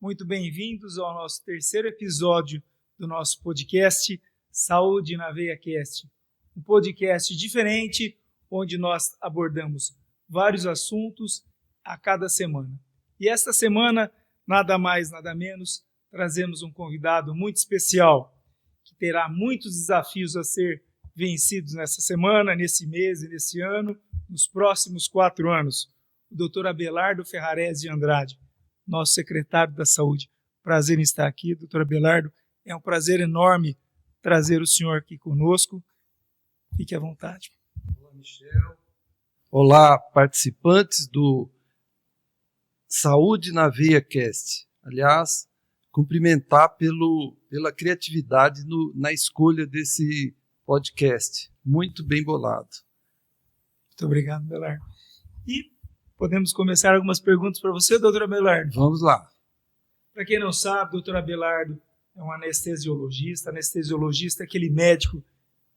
Muito bem-vindos ao nosso terceiro episódio do nosso podcast Saúde na Veia Cast. Um podcast diferente, onde nós abordamos vários assuntos a cada semana. E esta semana, nada mais, nada menos, trazemos um convidado muito especial, que terá muitos desafios a ser vencidos nessa semana, nesse mês e nesse ano, nos próximos 4 anos. O Dr. Abelardo Ferrarese de Andrade, nosso secretário da Saúde. Prazer em estar aqui, doutor Abelardo. É um prazer enorme trazer o senhor aqui conosco. Fique à vontade. Olá, Michel. Olá, participantes do Saúde na Veia Cast. Aliás, cumprimentar pela criatividade na escolha desse podcast. Muito bem bolado. Muito obrigado, Abelardo. E podemos começar algumas perguntas para você, doutor Abelardo? Vamos lá. Para quem não sabe, doutor Abelardo é um anestesiologista. Anestesiologista é aquele médico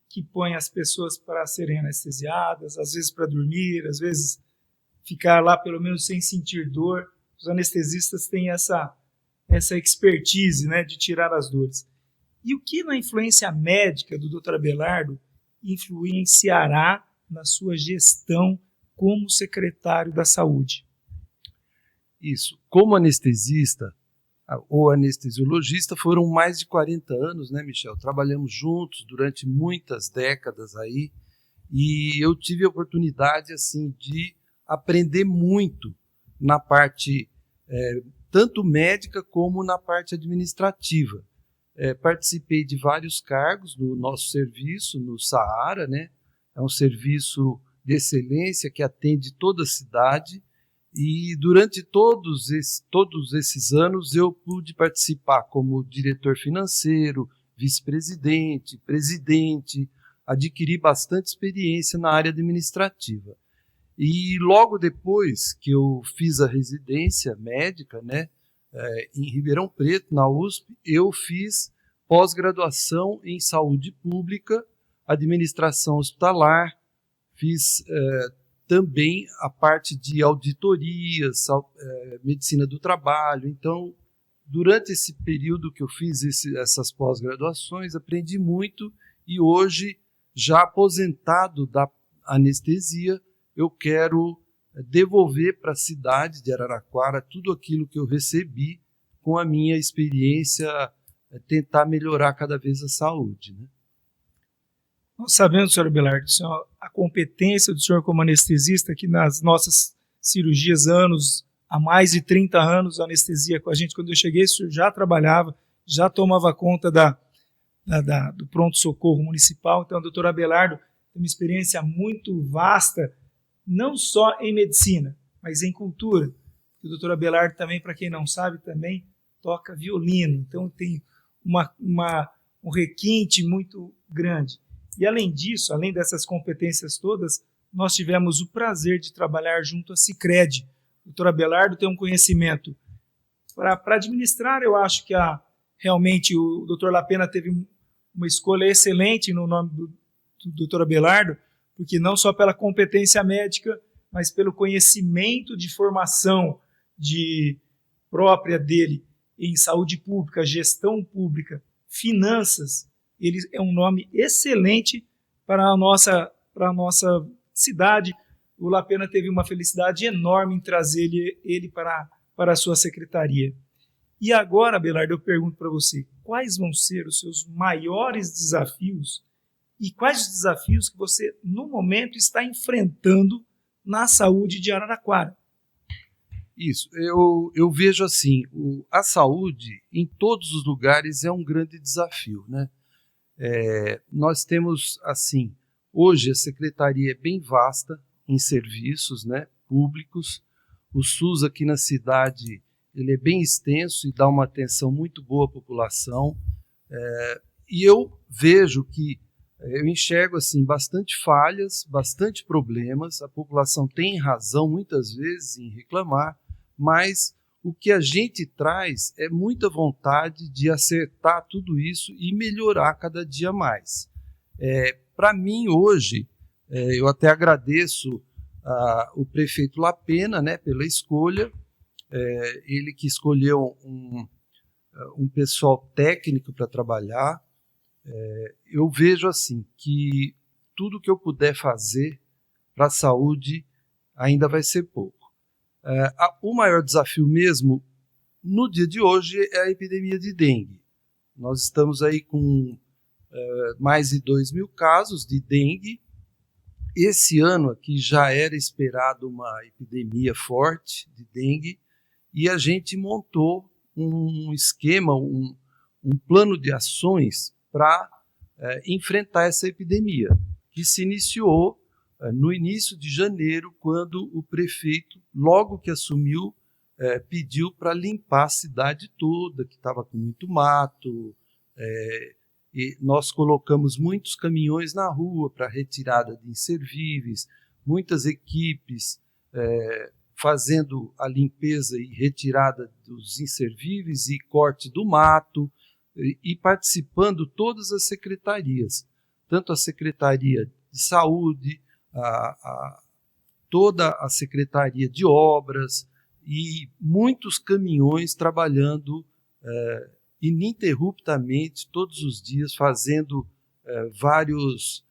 que põe as pessoas para serem anestesiadas, às vezes para dormir, às vezes ficar lá pelo menos sem sentir dor. Os anestesistas têm essa expertise, né, de tirar as dores. E o que na influência médica do doutor Abelardo influenciará na sua gestão como secretário da Saúde? Isso. Como anestesista ou anestesiologista, foram mais de 40 anos, né, Michel? Trabalhamos juntos durante muitas décadas aí, e eu tive a oportunidade, assim, de aprender muito na parte tanto médica como na parte administrativa. Participei de vários cargos no nosso serviço, no Saara, né? É um serviço de excelência que atende toda a cidade, e durante todos esses anos eu pude participar como diretor financeiro, vice-presidente, presidente, adquiri bastante experiência na área administrativa. E logo depois que eu fiz a residência médica, né, em Ribeirão Preto, na USP, eu fiz pós-graduação em saúde pública, administração hospitalar, fiz também a parte de auditorias, medicina do trabalho. Então, durante esse período que eu fiz essas pós-graduações, aprendi muito, e hoje, já aposentado da anestesia, eu quero devolver para a cidade de Araraquara tudo aquilo que eu recebi com a minha experiência, tentar melhorar cada vez a saúde, né? Nós sabemos, senhor Abelardo, a competência do senhor como anestesista, que nas nossas cirurgias há mais de 30 anos, a anestesia com a gente. Quando eu cheguei, o senhor já trabalhava, já tomava conta do pronto-socorro municipal. Então, o doutor Abelardo tem uma experiência muito vasta, não só em medicina, mas em cultura. O doutor Abelardo também, para quem não sabe, também toca violino. Então, tem um requinte muito grande. E além disso, além dessas competências todas, nós tivemos o prazer de trabalhar junto à Sicredi. O doutor Abelardo tem um conhecimento. Para administrar, eu acho que realmente o doutor Lapena teve uma escolha excelente no nome do doutor Abelardo, porque não só pela competência médica, mas pelo conhecimento de formação própria dele em saúde pública, gestão pública, finanças. Ele é um nome excelente para a nossa cidade. O Lapena teve uma felicidade enorme em trazer ele para a sua secretaria. E agora, Abelardo, eu pergunto para você, quais vão ser os seus maiores desafios e quais os desafios que você, no momento, está enfrentando na saúde de Araraquara? Isso, eu vejo assim, a saúde em todos os lugares é um grande desafio, né? Nós temos, assim, hoje a secretaria é bem vasta em serviços, né, públicos. O SUS aqui na cidade ele é bem extenso e dá uma atenção muito boa à população. E eu vejo que eu enxergo assim, bastante falhas, bastante problemas. A população tem razão muitas vezes em reclamar, mas o que a gente traz é muita vontade de acertar tudo isso e melhorar cada dia mais. Para mim, hoje, Eu até agradeço o prefeito Lapena, né, pela escolha, ele que escolheu um pessoal técnico para trabalhar. Eu vejo assim que tudo que eu puder fazer para a saúde ainda vai ser pouco. O maior desafio mesmo no dia de hoje é a epidemia de dengue. Nós estamos aí com mais de 2.000 casos de dengue. Esse ano aqui já era esperado uma epidemia forte de dengue e a gente montou um esquema, um plano de ações para enfrentar essa epidemia, que se iniciou no início de janeiro, quando o prefeito, logo que assumiu, pediu para limpar a cidade toda, que estava com muito mato, e nós colocamos muitos caminhões na rua para retirada de inservíveis, muitas equipes fazendo a limpeza e retirada dos inservíveis e corte do mato, e participando todas as secretarias, tanto a Secretaria de Saúde, toda a Secretaria de Obras, e muitos caminhões trabalhando ininterruptamente, todos os dias, fazendo vários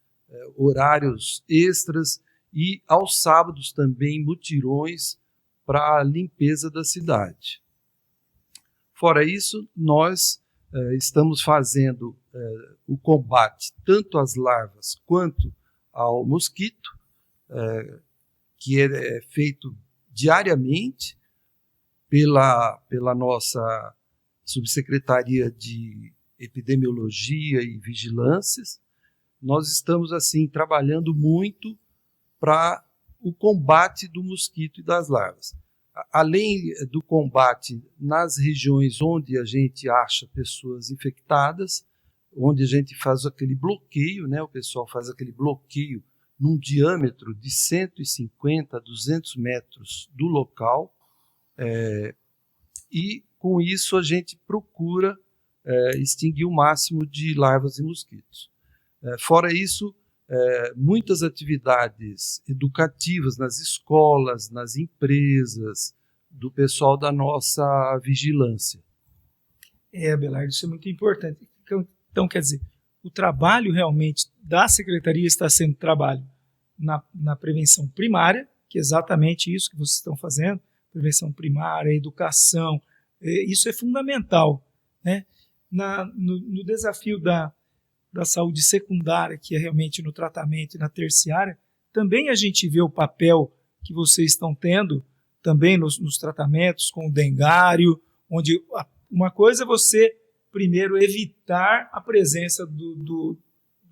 horários extras, e aos sábados também mutirões para a limpeza da cidade. Fora isso, nós estamos fazendo o combate tanto às larvas quanto ao mosquito, que é feito diariamente pela nossa Subsecretaria de Epidemiologia e Vigilâncias. Nós estamos assim trabalhando muito para o combate do mosquito e das larvas. Além do combate nas regiões onde a gente acha pessoas infectadas, onde a gente faz aquele bloqueio, né? O pessoal faz aquele bloqueio num diâmetro de 150 a 200 metros do local, e com isso a gente procura extinguir o máximo de larvas e mosquitos. Fora isso, muitas atividades educativas nas escolas, nas empresas, do pessoal da nossa vigilância. Abelardo, isso é muito importante. Então, quer dizer, o trabalho realmente da Secretaria está sendo trabalho na prevenção primária, que é exatamente isso que vocês estão fazendo, prevenção primária, educação, isso é fundamental, né? No desafio da saúde secundária, que é realmente no tratamento e na terciária, também a gente vê o papel que vocês estão tendo também nos tratamentos com o dengário, onde uma coisa é você primeiro evitar a presença do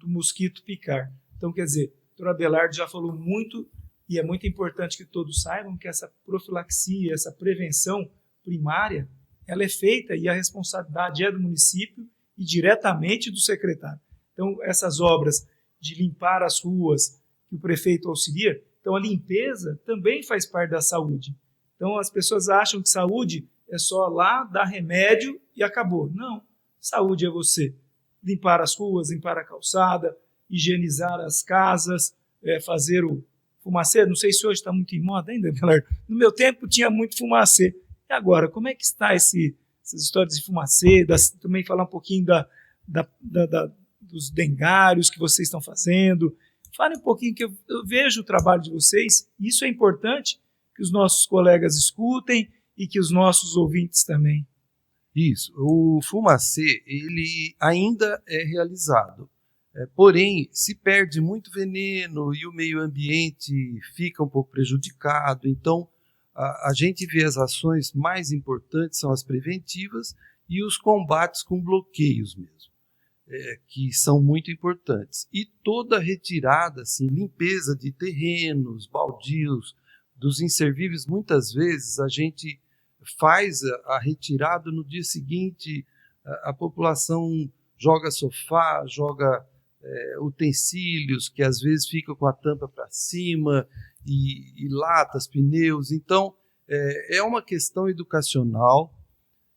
mosquito picar. Então, quer dizer, o doutor Abelardo já falou muito, e é muito importante que todos saibam que essa profilaxia, essa prevenção primária, ela é feita e a responsabilidade é do município e diretamente do secretário. Então, essas obras de limpar as ruas, que o prefeito auxilia, então a limpeza também faz parte da saúde. Então, as pessoas acham que saúde é só lá dar remédio e acabou. Não, saúde é você limpar as ruas, limpar a calçada, higienizar as casas, fazer o fumacê. Não sei se hoje está muito em moda ainda, Abelardo. No meu tempo tinha muito fumacê. E agora, como é que está essas histórias de fumacê? Também falar um pouquinho dos dengários que vocês estão fazendo. Fale um pouquinho, que eu vejo o trabalho de vocês, e isso é importante que os nossos colegas escutem e que os nossos ouvintes também. Isso, o fumacê, ele ainda é realizado, porém se perde muito veneno e o meio ambiente fica um pouco prejudicado. Então a gente vê as ações mais importantes são as preventivas e os combates com bloqueios mesmo, que são muito importantes. E toda a retirada, assim, limpeza de terrenos, baldios, dos inservíveis, muitas vezes a gente faz a retirada, no dia seguinte a população joga sofá, joga utensílios que às vezes ficam com a tampa para cima, e latas, pneus. Então é uma questão educacional,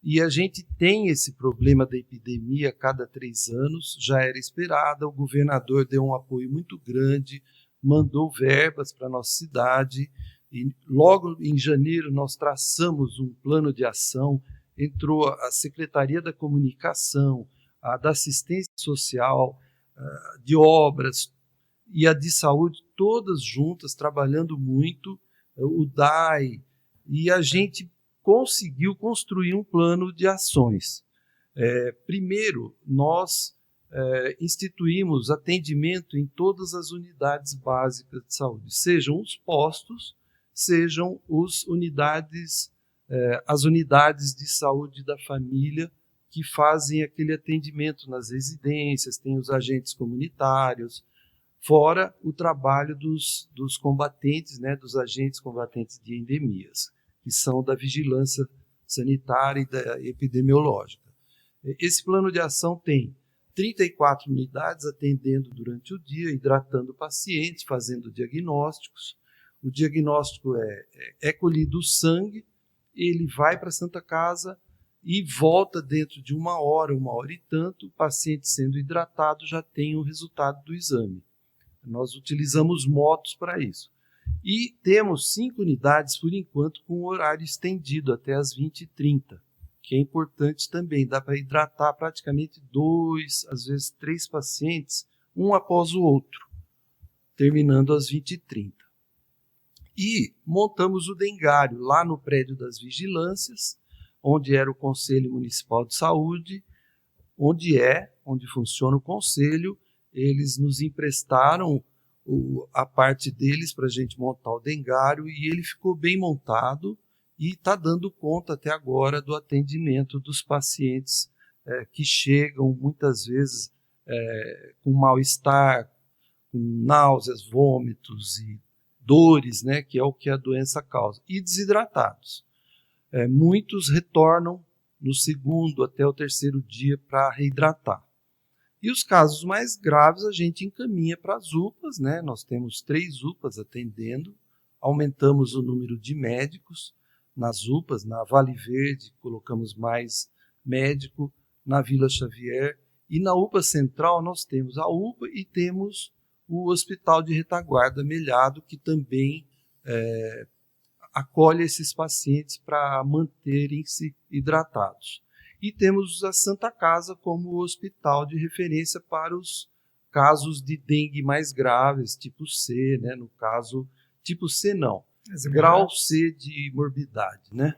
e a gente tem esse problema da epidemia a cada 3 anos, já era esperada, o governador deu um apoio muito grande, mandou verbas para a nossa cidade, e logo em janeiro nós traçamos um plano de ação, entrou a Secretaria da Comunicação, a da Assistência Social, de Obras e a de Saúde, todas juntas, trabalhando muito, o DAI, e a gente conseguiu construir um plano de ações. Primeiro, nós instituímos atendimento em todas as unidades básicas de saúde, sejam os postos, sejam as unidades de saúde da família que fazem aquele atendimento nas residências, tem os agentes comunitários, fora o trabalho dos combatentes, né, dos agentes combatentes de endemias, que são da vigilância sanitária e da epidemiológica. Esse plano de ação tem 34 unidades atendendo durante o dia, hidratando pacientes, fazendo diagnósticos. O diagnóstico é colhido o sangue, ele vai para a Santa Casa e volta dentro de uma hora e tanto, o paciente sendo hidratado já tem o resultado do exame. Nós utilizamos motos para isso. E temos 5 unidades, por enquanto, com horário estendido até as 20h30, que é importante também. Dá para hidratar praticamente 2, às vezes 3 pacientes, um após o outro, terminando às 20h30. E montamos o dengário lá no prédio das vigilâncias, onde era o Conselho Municipal de Saúde, onde funciona o conselho. Eles nos emprestaram a parte deles para a gente montar o dengário e ele ficou bem montado e está dando conta até agora do atendimento dos pacientes que chegam muitas vezes com mal-estar, com náuseas, vômitos e dores, né, que é o que a doença causa, e desidratados. Muitos retornam no 2º até o 3º dia para reidratar. E os casos mais graves a gente encaminha para as UPAs, né? Nós temos 3 UPAs atendendo, aumentamos o número de médicos nas UPAs, na Vale Verde colocamos mais médico, na Vila Xavier, e na UPA Central nós temos a UPA e temos o Hospital de Retaguarda Melhado, que também acolhe esses pacientes para manterem-se hidratados. E temos a Santa Casa como hospital de referência para os casos de dengue mais graves, tipo C, né? No caso, tipo C não, grau C de morbidade, né?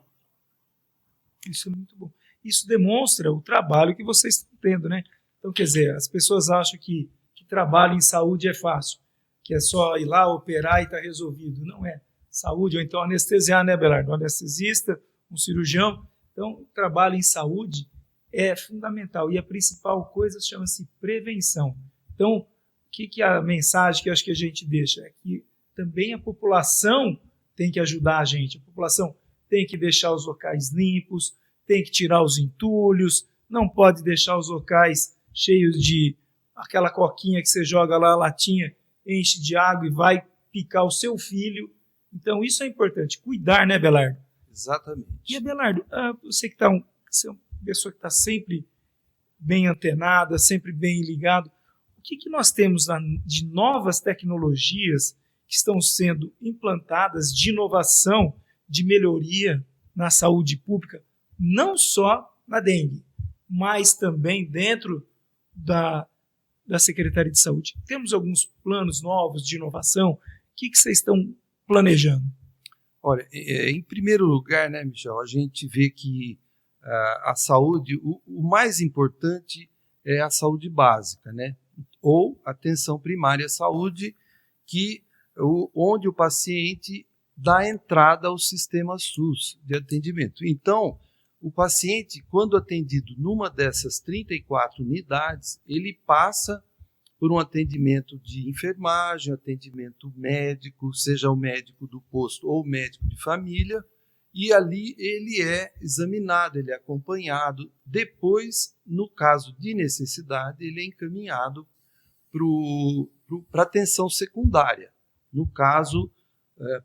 Isso é muito bom. Isso demonstra o trabalho que vocês estão tendo, né? Então, quer dizer, as pessoas acham que trabalho em saúde é fácil, que é só ir lá, operar e está resolvido. Não é. Saúde, ou então anestesiar, né, Belardo? Um anestesista, um cirurgião. Então, o trabalho em saúde é fundamental. E a principal coisa chama-se prevenção. Então, o que a mensagem que eu acho que a gente deixa? É que também a população tem que ajudar a gente. A população tem que deixar os locais limpos, tem que tirar os entulhos, não pode deixar os locais cheios de aquela coquinha que você joga lá, a latinha, enche de água e vai picar o seu filho. Então, isso é importante. Cuidar, né, Belardo? Exatamente. E, Abelardo, você que você é uma pessoa que está sempre bem antenada, sempre bem ligado, o que nós temos de novas tecnologias que estão sendo implantadas de inovação, de melhoria na saúde pública, não só na dengue, mas também dentro da Secretaria de Saúde? Temos alguns planos novos de inovação? O que vocês estão planejando? Olha, em primeiro lugar, né, Michel, a gente vê que a saúde, o mais importante é a saúde básica, né? Ou atenção primária à saúde, onde o paciente dá entrada ao sistema SUS de atendimento. Então, o paciente, quando atendido numa dessas 34 unidades, ele passa por um atendimento de enfermagem, atendimento médico, seja o médico do posto ou o médico de família, e ali ele é examinado, ele é acompanhado. Depois, no caso de necessidade, ele é encaminhado para atenção secundária. No caso,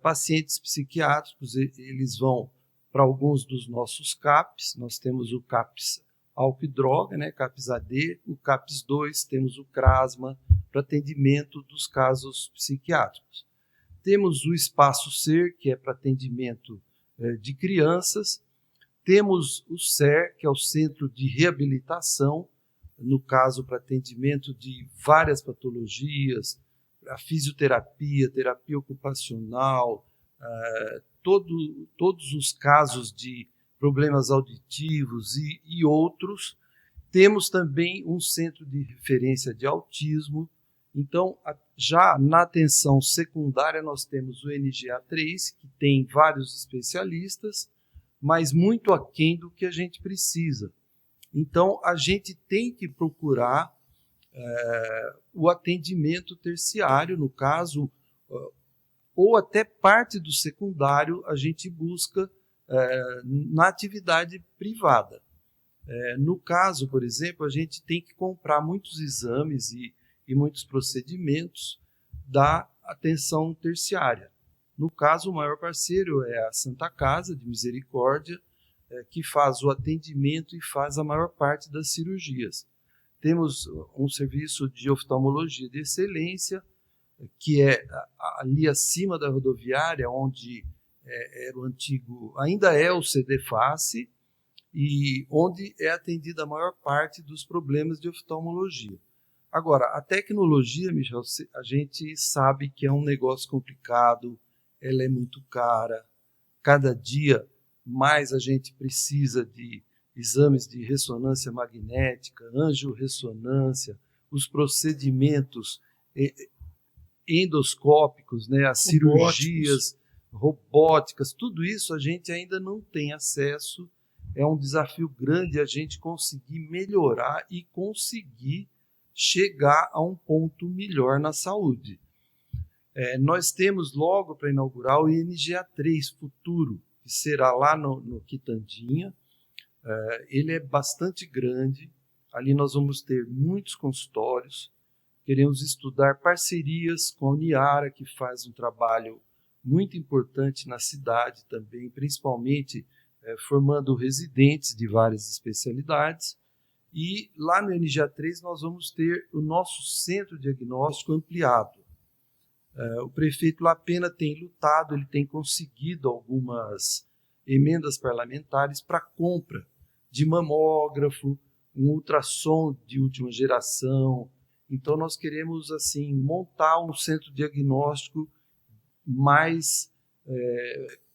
pacientes psiquiátricos, eles vão para alguns dos nossos CAPs. Nós temos o CAPs álcool e droga, né, CAPS AD, o CAPS 2, temos o CRASMA, para atendimento dos casos psiquiátricos. Temos o Espaço Ser, que é para atendimento de crianças. Temos o CER, que é o Centro de Reabilitação, no caso para atendimento de várias patologias, a fisioterapia, terapia ocupacional, todos os casos de problemas auditivos e outros. Temos também um centro de referência de autismo. Então, já na atenção secundária, nós temos o NGA3, que tem vários especialistas, mas muito aquém do que a gente precisa. Então, a gente tem que procurar o atendimento terciário, no caso, ou até parte do secundário, a gente busca na atividade privada. No caso, por exemplo, a gente tem que comprar muitos exames e muitos procedimentos da atenção terciária. No caso, o maior parceiro é a Santa Casa de Misericórdia, que faz o atendimento e faz a maior parte das cirurgias. Temos um serviço de oftalmologia de excelência, que é ali acima da rodoviária, onde era o antigo, ainda é o CDFACE, e onde é atendida a maior parte dos problemas de oftalmologia. Agora, a tecnologia, Michel, a gente sabe que é um negócio complicado, ela é muito cara, cada dia mais a gente precisa de exames de ressonância magnética, angiorressonância, os procedimentos endoscópicos, né, as cirurgias robóticas, tudo isso a gente ainda não tem acesso. É um desafio grande a gente conseguir melhorar e conseguir chegar a um ponto melhor na saúde. Nós temos logo para inaugurar o INGA3 Futuro, que será lá no Quitandinha. Ele é bastante grande, ali nós vamos ter muitos consultórios, queremos estudar parcerias com a Uniara, que faz um trabalho muito importante na cidade também, principalmente formando residentes de várias especialidades. E lá no NGA3 nós vamos ter o nosso centro diagnóstico ampliado. O prefeito Lapena tem lutado, ele tem conseguido algumas emendas parlamentares para compra de mamógrafo, um ultrassom de última geração. Então nós queremos assim montar um centro diagnóstico mais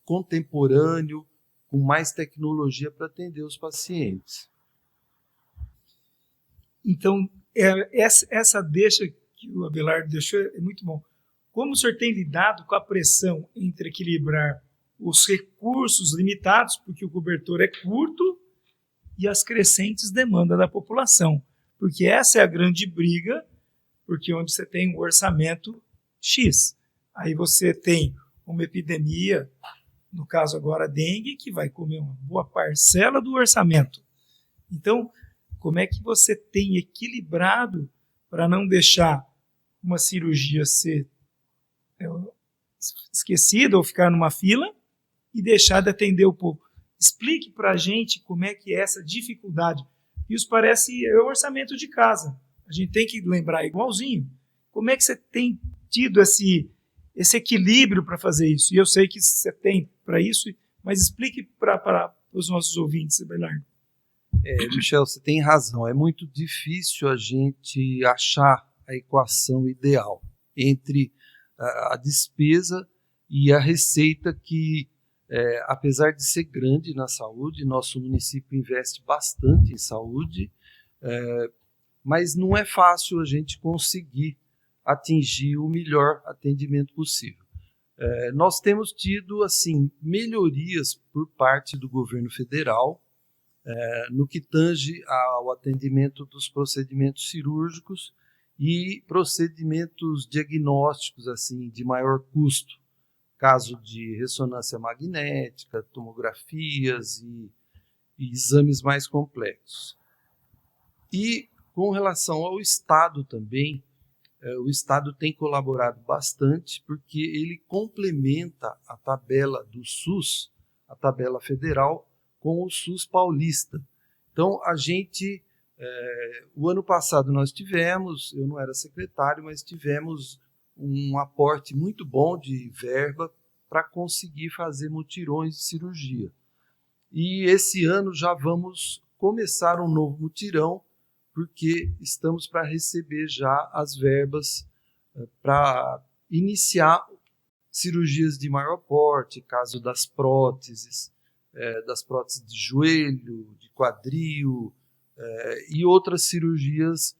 contemporâneo, com mais tecnologia para atender os pacientes. Então, essa deixa que o Abelardo deixou é muito bom. Como o senhor tem lidado com a pressão entre equilibrar os recursos limitados, porque o cobertor é curto, e as crescentes demandas da população? Porque essa é a grande briga, porque onde você tem um orçamento X, aí você tem uma epidemia, no caso agora a dengue, que vai comer uma boa parcela do orçamento. Então, como é que você tem equilibrado para não deixar uma cirurgia ser esquecida ou ficar numa fila e deixar de atender o povo? Explique para a gente como é que é essa dificuldade. Isso parece o orçamento de casa. A gente tem que lembrar igualzinho. Como é que você tem tido esse equilíbrio para fazer isso? E eu sei que você tem para isso, mas explique para os nossos ouvintes, Abelardo. Michel, você tem razão. É muito difícil a gente achar a equação ideal entre a despesa e a receita que, apesar de ser grande na saúde, nosso município investe bastante em saúde, mas não é fácil a gente conseguir atingir o melhor atendimento possível. Nós temos tido assim melhorias por parte do governo federal no que tange ao atendimento dos procedimentos cirúrgicos e procedimentos diagnósticos assim de maior custo, caso de ressonância magnética, tomografias e exames mais complexos. E com relação ao Estado também, o Estado tem colaborado bastante porque ele complementa a tabela do SUS, a tabela federal, com o SUS paulista. Então, a gente O ano passado nós tivemos, eu não era secretário, mas tivemos um aporte muito bom de verba para conseguir fazer mutirões de cirurgia. E esse ano já vamos começar um novo mutirão, porque estamos para receber já as verbas para iniciar cirurgias de maior porte, caso das próteses de joelho, de quadril e outras cirurgias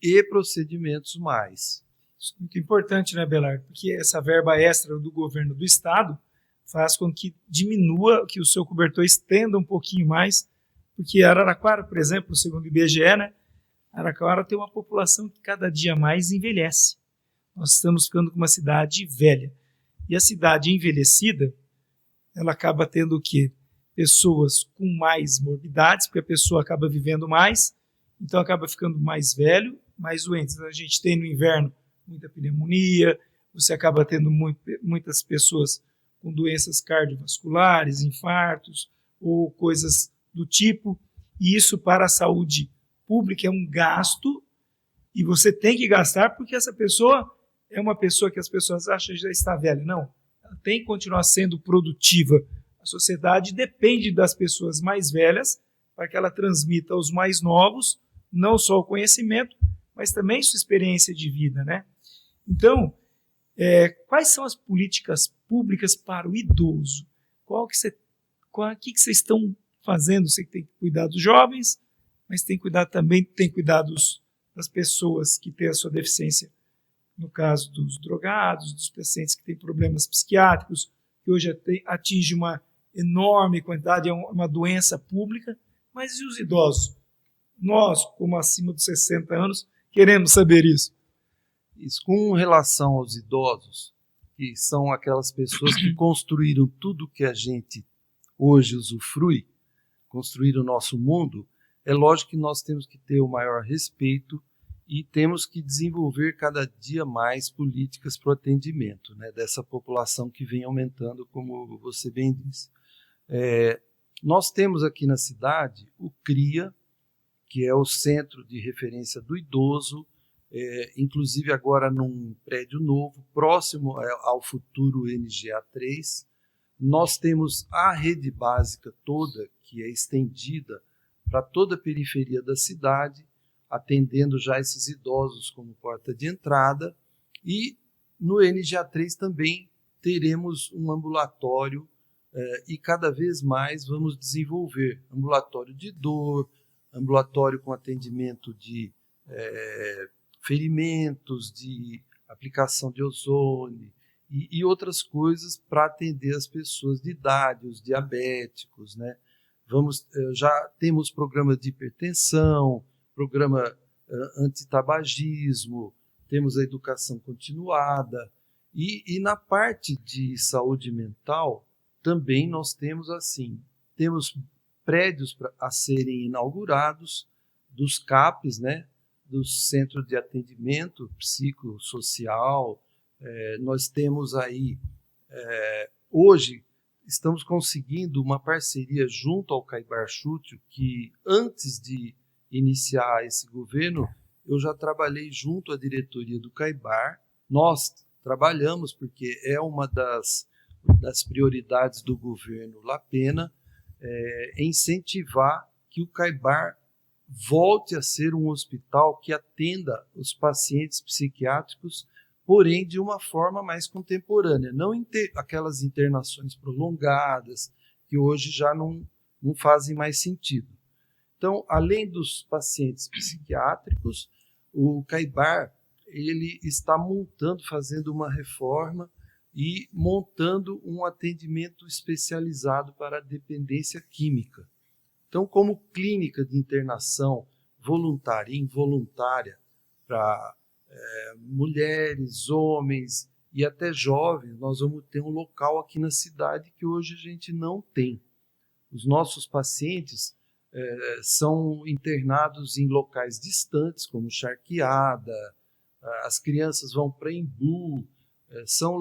e procedimentos mais. Isso é muito importante, né, Belardo? Porque essa verba extra do governo do estado faz com que diminua, que o seu cobertor estenda um pouquinho mais, porque Araraquara, por exemplo, segundo o IBGE, né, Araraquara tem uma população que cada dia mais envelhece. Nós estamos ficando com uma cidade velha. E a cidade envelhecida, ela acaba tendo o quê? Pessoas com mais morbidades, porque a pessoa acaba vivendo mais, então acaba ficando mais velho, mais doente. Então, a gente tem no inverno muita pneumonia, você acaba tendo muitas pessoas com doenças cardiovasculares, infartos ou coisas do tipo, e isso para a saúde pública é um gasto, e você tem que gastar porque essa pessoa é uma pessoa que as pessoas acham que já está velha. Não, ela tem que continuar sendo produtiva. A sociedade depende das pessoas mais velhas para que ela transmita aos mais novos não só o conhecimento, mas também sua experiência de vida, né? Então, quais são as políticas públicas para o idoso? O que vocês estão fazendo? Você tem que cuidar dos jovens, mas tem que cuidar também, das pessoas que têm a sua deficiência, no caso dos drogados, dos pacientes que têm problemas psiquiátricos, que hoje atinge uma enorme quantidade, é uma doença pública, mas e os idosos? Nós, como acima dos 60 anos, queremos saber isso. Isso, com relação aos idosos, que são aquelas pessoas que construíram tudo que a gente hoje usufrui, construíram o nosso mundo, é lógico que nós temos que ter o maior respeito e temos que desenvolver cada dia mais políticas para o atendimento, né, dessa população que vem aumentando, como você bem disse. Nós temos aqui na cidade o CRIA, que é o Centro de Referência do Idoso, inclusive agora num prédio novo, próximo ao futuro NGA3. Nós temos a rede básica toda, que é estendida para toda a periferia da cidade, atendendo já esses idosos como porta de entrada. E no NGA3 também teremos um ambulatório e cada vez mais vamos desenvolver ambulatório de dor, ambulatório com atendimento de ferimentos, de aplicação de ozônio e outras coisas para atender as pessoas de idade, os diabéticos, né? Já temos programa de hipertensão, programa antitabagismo, temos a educação continuada e na parte de saúde mental também nós temos temos prédios a serem inaugurados dos CAPs, né, do Centro de Atendimento Psicossocial. Nós temos aí, hoje, estamos conseguindo uma parceria junto ao Caibar Chútil, que antes de iniciar esse governo, eu já trabalhei junto à diretoria do Caibar. Nós trabalhamos, porque é uma das prioridades do governo Lapena, incentivar que o Caibar volte a ser um hospital que atenda os pacientes psiquiátricos, porém de uma forma mais contemporânea, não aquelas internações prolongadas, que hoje já não fazem mais sentido. Então, além dos pacientes psiquiátricos, o Caibar ele está fazendo uma reforma e montando um atendimento especializado para a dependência química. Então, como clínica de internação voluntária e involuntária para mulheres, homens e até jovens, nós vamos ter um local aqui na cidade que hoje a gente não tem. Os nossos pacientes são internados em locais distantes, como Charqueada, as crianças vão para Embu, são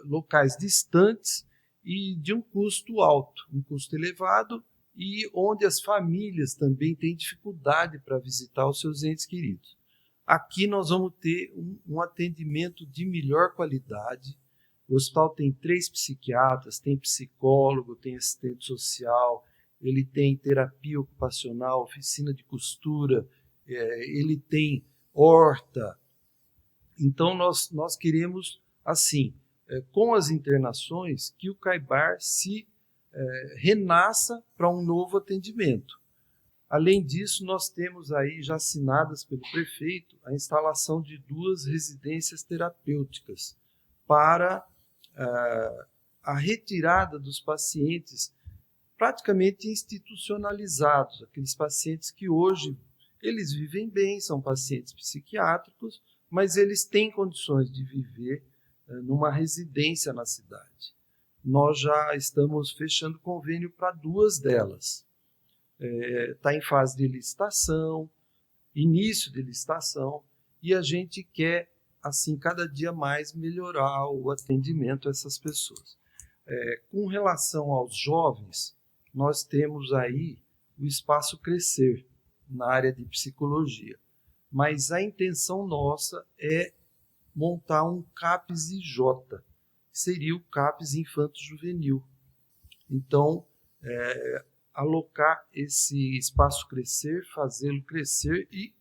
locais distantes e de um custo alto, um custo elevado, e onde as famílias também têm dificuldade para visitar os seus entes queridos. Aqui nós vamos ter um atendimento de melhor qualidade. O hospital tem 3 psiquiatras, tem psicólogo, tem assistente social, ele tem terapia ocupacional, oficina de costura, ele tem horta. Então nós queremos, assim, com as internações, que o CAIBAR se renasça para um novo atendimento. Além disso, nós temos aí já assinadas pelo prefeito a instalação de 2 residências terapêuticas para a retirada dos pacientes praticamente institucionalizados, aqueles pacientes que hoje eles vivem bem, são pacientes psiquiátricos, mas eles têm condições de viver numa residência na cidade. Nós já estamos fechando convênio para 2 delas. Está em fase de licitação, início de licitação, e a gente quer, assim, cada dia mais melhorar o atendimento a essas pessoas. Com relação aos jovens, nós temos aí o Espaço Crescer, na área de psicologia. Mas a intenção nossa é montar um CAPS-IJ, que seria o CAPS Infanto Juvenil. Então, alocar esse Espaço Crescer, fazê-lo crescer e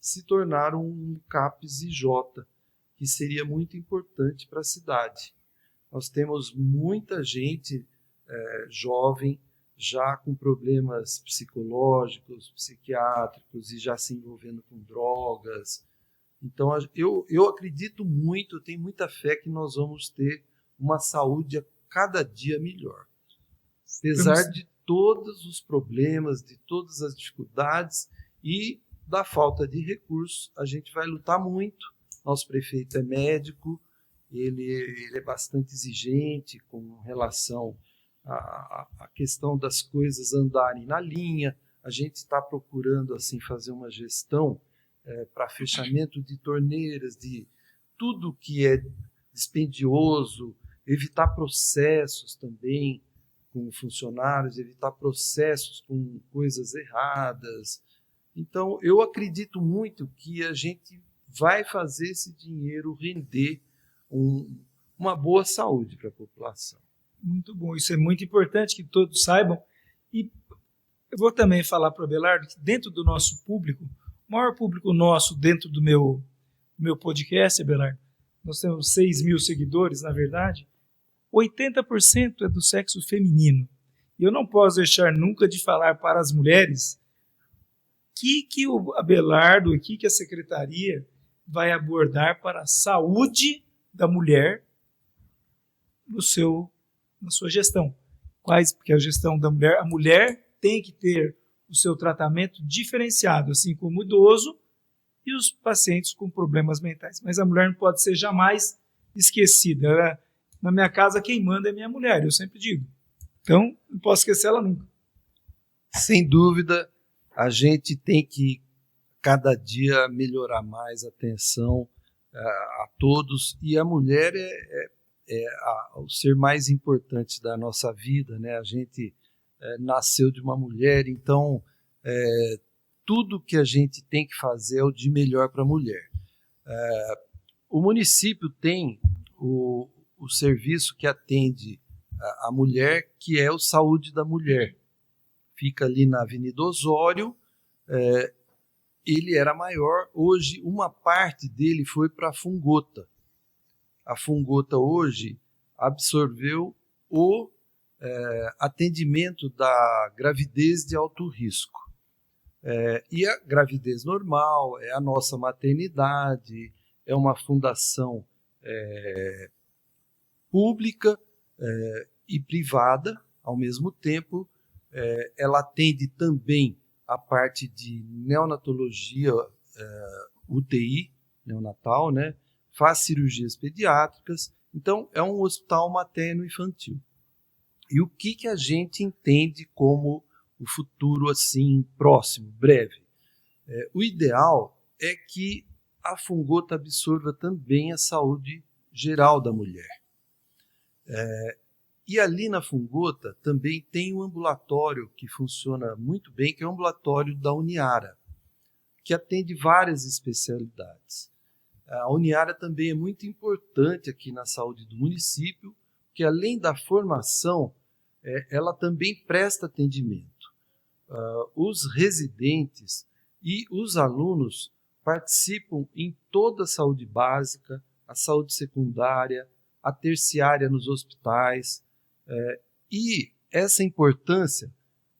se tornar um CAPS-IJ, que seria muito importante para a cidade. Nós temos muita gente jovem já com problemas psicológicos, psiquiátricos e já se envolvendo com drogas. Então, eu acredito muito, eu tenho muita fé que nós vamos ter uma saúde a cada dia melhor. Apesar de todos os problemas, de todas as dificuldades e da falta de recursos, a gente vai lutar muito. Nosso prefeito é médico, ele é bastante exigente com relação à questão das coisas andarem na linha. A gente está procurando assim fazer uma gestão para fechamento de torneiras, de tudo que é dispendioso, evitar processos também com funcionários, evitar processos com coisas erradas. Então, eu acredito muito que a gente vai fazer esse dinheiro render uma boa saúde para a população. Muito bom, isso é muito importante que todos saibam. E eu vou também falar para o Abelardo que dentro do nosso público, o maior público nosso dentro do meu podcast, Abelardo, nós temos 6.000 seguidores, na verdade, 80% é do sexo feminino. E eu não posso deixar nunca de falar para as mulheres que o Abelardo, que a secretaria vai abordar para a saúde da mulher na sua gestão. Porque a gestão da mulher, a mulher tem que ter o seu tratamento diferenciado, assim como o idoso e os pacientes com problemas mentais. Mas a mulher não pode ser jamais esquecida. Na minha casa, quem manda é minha mulher, eu sempre digo. Então, não posso esquecer ela nunca. Sem dúvida, a gente tem que, cada dia, melhorar mais a atenção a todos. E a mulher é o ser mais importante da nossa vida, né? A gente nasceu de uma mulher, então tudo que a gente tem que fazer é o de melhor para a mulher. O município tem o serviço que atende a mulher, que é o Saúde da Mulher. Fica ali na Avenida Osório. Ele era maior, hoje uma parte dele foi para a Fungota. A Fungota hoje absorveu o atendimento da gravidez de alto risco. E a gravidez normal é a nossa maternidade, é uma fundação pública e privada ao mesmo tempo. Ela atende também a parte de neonatologia, UTI neonatal, né? Faz cirurgias pediátricas. Então, é um hospital materno-infantil. E o que a gente entende como o futuro assim próximo, breve? O ideal é que a Fungota absorva também a saúde geral da mulher. E ali na Fungota também tem um ambulatório que funciona muito bem, que é o ambulatório da Uniara, que atende várias especialidades. A Uniara também é muito importante aqui na saúde do município, que além da formação, ela também presta atendimento. Os residentes e os alunos participam em toda a saúde básica, a saúde secundária, a terciária nos hospitais, e essa importância,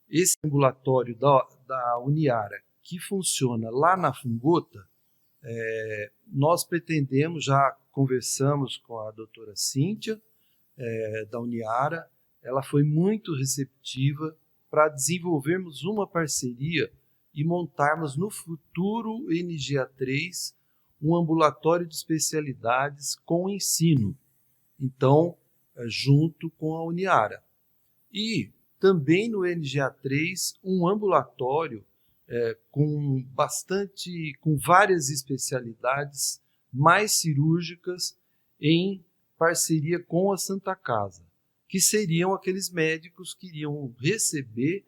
esse ambulatório da Uniara, que funciona lá na Fungota, nós pretendemos, já conversamos com a doutora Cíntia, da Uniara, ela foi muito receptiva para desenvolvermos uma parceria e montarmos no futuro NGA3 um ambulatório de especialidades com ensino, então, junto com a Uniara. E também no NGA3 um ambulatório com várias especialidades mais cirúrgicas em parceria com a Santa Casa, que seriam aqueles médicos que iriam receber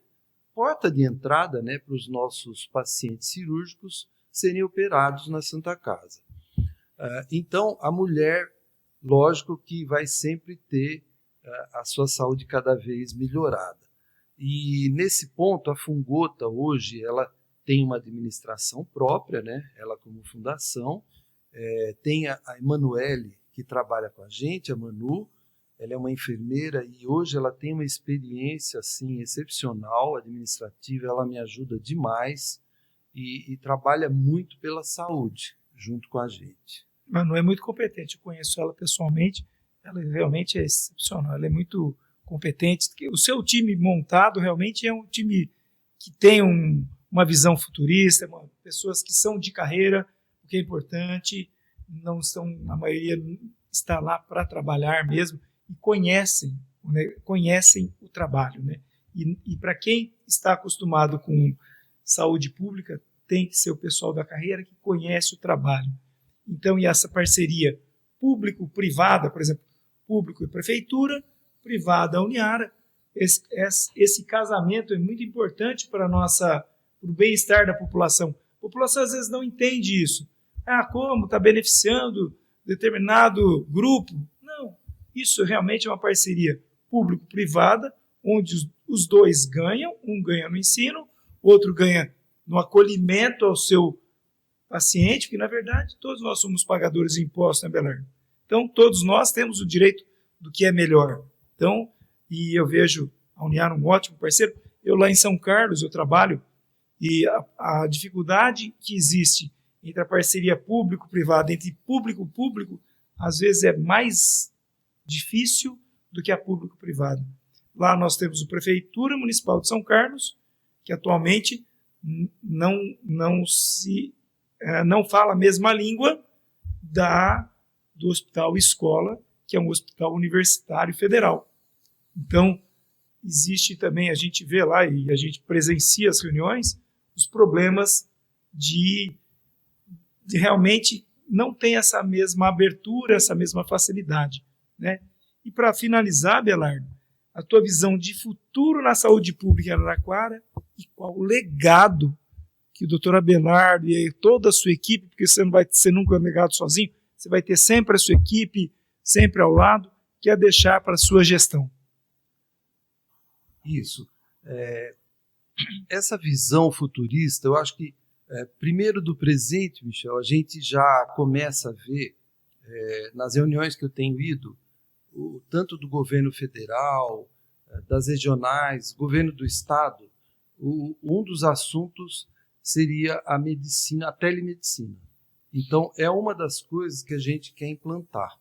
porta de entrada, né, para os nossos pacientes cirúrgicos serem operados na Santa Casa. Então, a mulher, lógico que vai sempre ter a sua saúde cada vez melhorada. E nesse ponto, a Fungota hoje ela tem uma administração própria, né? Ela como fundação, tem a Emanuele, que trabalha com a gente, a Manu, ela é uma enfermeira e hoje ela tem uma experiência assim, excepcional, administrativa, ela me ajuda demais e trabalha muito pela saúde junto com a gente. Manu é muito competente, eu conheço ela pessoalmente, ela realmente é excepcional, ela é muito competente. O seu time montado realmente é um time que tem uma visão futurista, pessoas que são de carreira, o que é importante, não são, a maioria está lá para trabalhar mesmo e conhecem, né, conhecem o trabalho, né? E para quem está acostumado com saúde pública, tem que ser o pessoal da carreira que conhece o trabalho. Então, e essa parceria público-privada, por exemplo, público e prefeitura, privada a Uniara, esse casamento é muito importante para o bem-estar da população. A população às vezes não entende isso. Como está beneficiando determinado grupo? Não, isso realmente é uma parceria público-privada, onde os dois ganham, um ganha no ensino, outro ganha no acolhimento ao seu paciente, que na verdade todos nós somos pagadores de impostos, né, Belardo? Então todos nós temos o direito do que é melhor. Então, e eu vejo a Uniara um ótimo parceiro. Eu lá em São Carlos, eu trabalho, e a dificuldade que existe entre a parceria público-privada, entre público-público, às vezes é mais difícil do que a público-privada. Lá nós temos a Prefeitura Municipal de São Carlos, que atualmente não fala a mesma língua do Hospital Escola, que é um hospital universitário federal. Então, existe também, a gente vê lá e a gente presencia as reuniões, os problemas de realmente não ter essa mesma abertura, essa mesma facilidade, né? E para finalizar, Belardo, a tua visão de futuro na saúde pública em Araraquara e qual o legado que o doutor Abelardo e toda a sua equipe, porque você não vai ser nunca um legado sozinho, você vai ter sempre a sua equipe, sempre ao lado, quer deixar para a sua gestão. Isso. Essa visão futurista, eu acho que, primeiro do presente, Michel, a gente já começa a ver, nas reuniões que eu tenho ido, tanto do governo federal, das regionais, governo do estado, um dos assuntos seria a medicina, a telemedicina. Então, é uma das coisas que a gente quer implantar.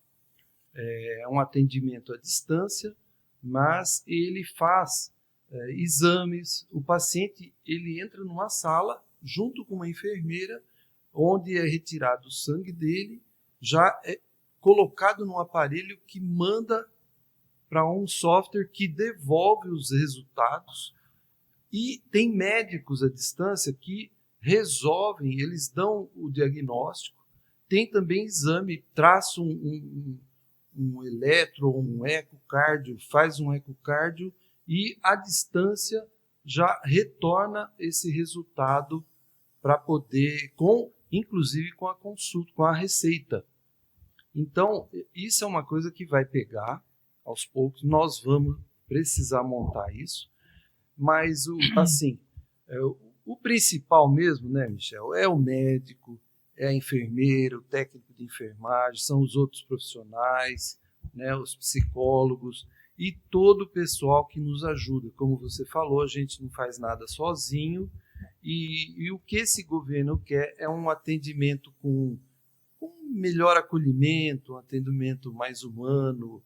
É um atendimento à distância, mas ele faz exames. O paciente ele entra numa sala junto com uma enfermeira, onde é retirado o sangue dele, já é colocado num aparelho que manda para um software que devolve os resultados, e tem médicos à distância que resolvem, eles dão o diagnóstico, tem também exame, traçam um eletro ou um ecocardio, faz um ecocardio e à distância já retorna esse resultado para poder, inclusive com a consulta, com a receita. Então, isso é uma coisa que vai pegar aos poucos, nós vamos precisar montar isso, mas o principal mesmo, né, Michel, é o médico, é a enfermeira, o técnico de enfermagem, são os outros profissionais, né, os psicólogos e todo o pessoal que nos ajuda. Como você falou, a gente não faz nada sozinho e o que esse governo quer é um atendimento com melhor acolhimento, um atendimento mais humano.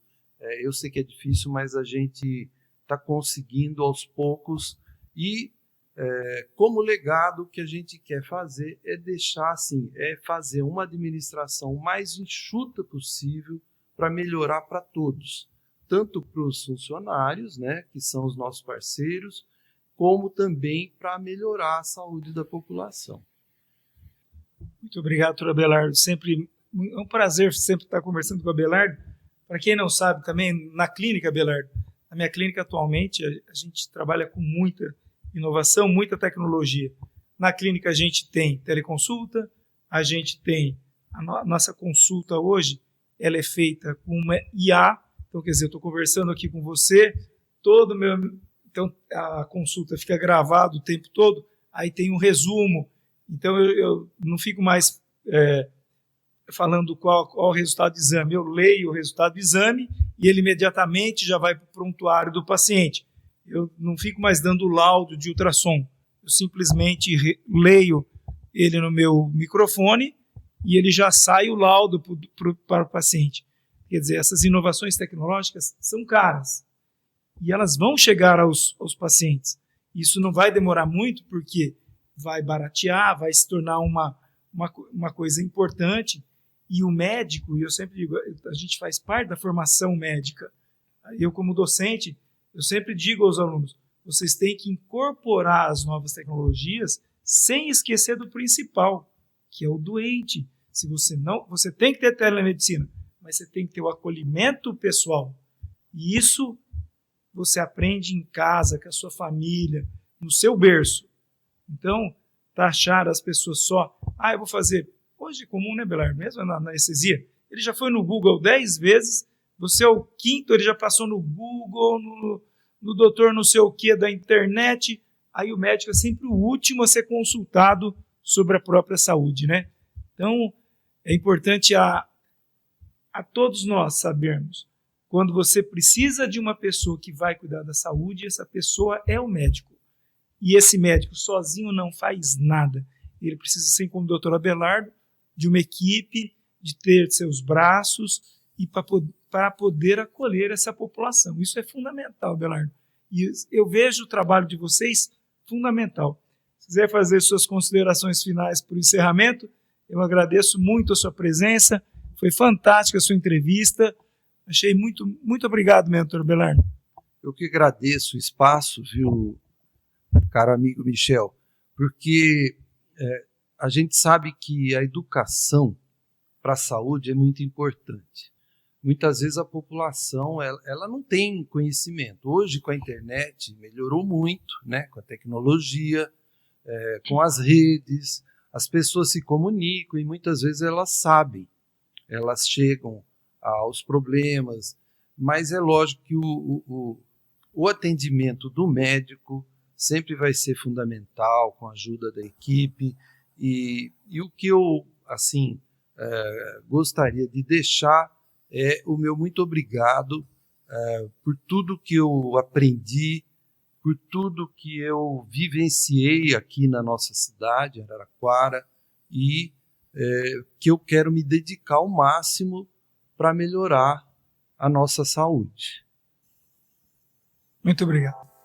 Eu sei que é difícil, mas a gente está conseguindo aos poucos e como legado, o que a gente quer fazer é deixar assim, fazer uma administração mais enxuta possível para melhorar para todos, tanto para os funcionários, né, que são os nossos parceiros, como também para melhorar a saúde da população. Muito obrigado, doutor Abelardo. É um prazer sempre estar conversando com o Abelardo. Para quem não sabe, também na clínica, Abelardo, na minha clínica atualmente, a gente trabalha com muita inovação, muita tecnologia. Na clínica a gente tem teleconsulta, a gente tem a nossa consulta hoje, ela é feita com uma IA, então quer dizer, eu estou conversando aqui com você, então a consulta fica gravada o tempo todo, aí tem um resumo, então eu não fico mais falando qual o resultado do exame, eu leio o resultado do exame e ele imediatamente já vai para o prontuário do paciente. Eu não fico mais dando laudo de ultrassom, eu simplesmente leio ele no meu microfone e ele já sai o laudo para o paciente. Quer dizer, essas inovações tecnológicas são caras e elas vão chegar aos pacientes. Isso não vai demorar muito porque vai baratear, vai se tornar uma coisa importante e o médico, e eu sempre digo, a gente faz parte da formação médica. Eu como docente, eu sempre digo aos alunos, vocês têm que incorporar as novas tecnologias sem esquecer do principal, que é o doente. Você tem que ter telemedicina, mas você tem que ter o acolhimento pessoal. E isso você aprende em casa, com a sua família, no seu berço. Então, taxar as pessoas só, eu vou fazer. Hoje é comum, né, Belardo? Mesmo na anestesia, ele já foi no Google 10 vezes, você é o quinto, ele já passou no Google, no doutor não sei o que da internet, aí o médico é sempre o último a ser consultado sobre a própria saúde, né? Então, é importante a todos nós sabermos, quando você precisa de uma pessoa que vai cuidar da saúde, essa pessoa é o médico. E esse médico sozinho não faz nada. Ele precisa ser, como o doutor Abelardo, de uma equipe, de ter seus braços e para poder acolher essa população. Isso é fundamental, Abelardo. E eu vejo o trabalho de vocês fundamental. Se quiser fazer suas considerações finais para o encerramento, eu agradeço muito a sua presença. Foi fantástica a sua entrevista. Achei muito obrigado, meu doutor Abelardo. Eu que agradeço o espaço, viu, caro amigo Michel, porque a gente sabe que a educação para a saúde é muito importante. Muitas vezes a população ela não tem conhecimento. Hoje, com a internet, melhorou muito, né? Com a tecnologia, com as redes, as pessoas se comunicam e muitas vezes elas sabem, elas chegam aos problemas, mas é lógico que o atendimento do médico sempre vai ser fundamental, com a ajuda da equipe, e o que eu gostaria de deixar é o meu muito obrigado por tudo que eu aprendi, por tudo que eu vivenciei aqui na nossa cidade, Araraquara, e que eu quero me dedicar ao máximo para melhorar a nossa saúde. Muito obrigado.